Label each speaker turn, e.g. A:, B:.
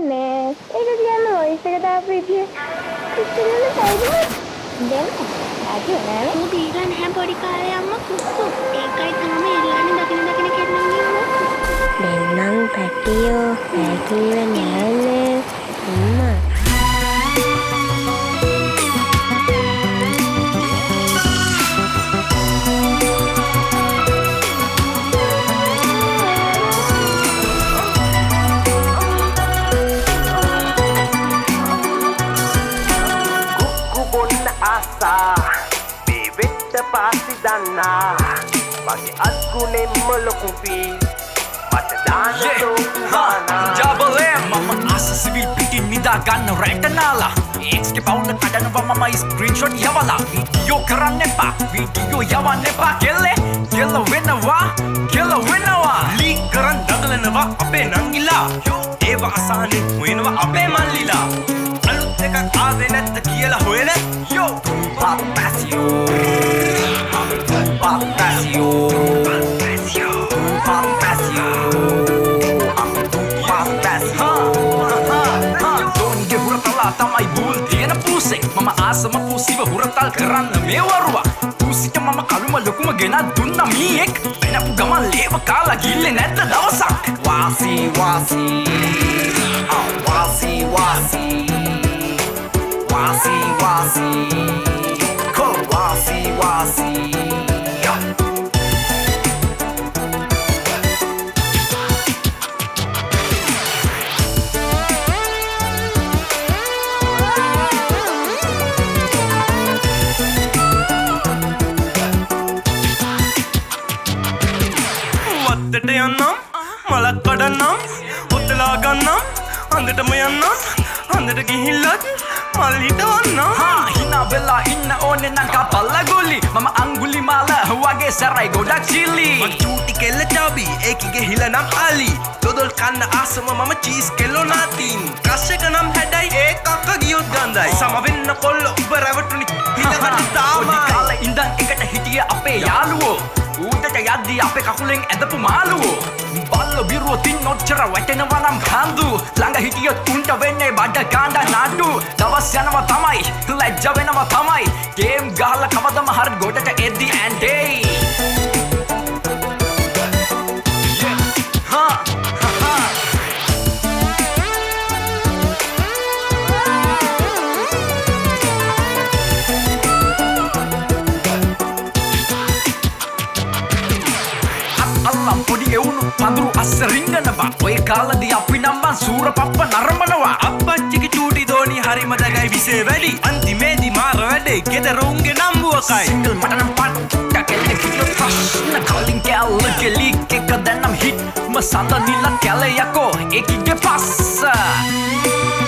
A: කියන්නේ ඒක කියන්නේ වොයිස් එක දාපු විදිය ඉතින් සයිඩ් දෙන්න ආදී නෑ
B: මු දීලා නැහැ පොඩි කාලේ අම්මා කුස්සු ඒකයි තාම එල්ලන්නේ දකින කෙරෙන්න ඉන්නේ
A: දෙන්නම් පැටියෝ පැටිව නෑනේ අම්මා
C: pasti dana Pagi aku nemo lokupi Mata dana to kumana
D: Double M Mama asa civil pitin nida ganna rectanala X ke pauna kadanawa mama screenshot yavala Video karanne pa video yawanne pa kelle wennawa leak karan dagalanawa ape nangila ඒව අසානේ හොයනවා අපේ මල්ලිලා අලුත් එකක් ආවේ නැත්ද කියලා හොයන යෝ පාපැසියෝ දෝනිගේ හුරතලා තමයි බූල් තියෙන පූසෙක් මම ආසම පූසිව හුරතල් කරන්න මේ වරුවා පූසිට මම කළුම ලොකුම ගෙනත් දුන්න මීයෙක් වෙනපු ගමන් ලේව කාලා ගිල්ලේ නැද්ද දවසක් වාසි වාසි වාසි වාසි වාසි වාසි කෝ වාසි වාසි වත්තට යන්නම් මලක් කඩන්නම් ඔතලා ගන්නම් අඳටම යන්නම් අඳට ගිහිල්ලත් මල් හිටවන්නම් හිනා වෙලා ඉන්න ඕනේ නම් කපල්ලා ගොලි මම අංගුලි මාල වගේ සරයි ගොඩක් චිලි මං චූටි කෙල්ල චබි ඒකිගේ හිල නම් අලි දොදොල් කන්න ආසම මම චීස් කෙල්ලෝ නාතින් කස්සක නම් හැඩයි ඒ කක්ක ගියොත් ගඳයි සම වෙන්න කොල්ල උඹ රැවටුනි හිතකට තාමයි කාලේ ඉඳන් එකට හිටිය අපේ යාළුවෝ ඌටට යද්දී අපේ කකුලෙන් ඇදපු මාළුවෝ බල්ලෝ බිරුවෝ තින් ඔච්චර වැටෙනවා නම් කන්දු ළඟ හිටියොත් උන්ට වෙන්නේ බඩ ගාණ්ඩ නඩු දවස් යනවා තමයි ලැජ්ජ වෙනවා තමයි ගේම් ගහලා කවදම හරි ගොඩට එද්දි ඇන්ඩේ අල්ලම් පොඩි එවුණු පඳුරු අස්ස රිංගනවා ඔය කාලදී අපි නම් බන් සූර පප්ප නරඹනවා අප්පච්චිගේ චූටි දෝනි හරිම දගයි විසේ වැඩි අන්තිමේදී මාර වැඩේ ගෙදර උන්ගේ නම්බුවකයි සිංගල් මට නම් පට්ට කෙල්ලේ කිව්වොත් ප්‍රශ්න කලින් කැල්ලගේ ලීක් එක දැන්නම් හිට් මසඳ නිල කැලේ යකෝ ඒකිගේ පස්ස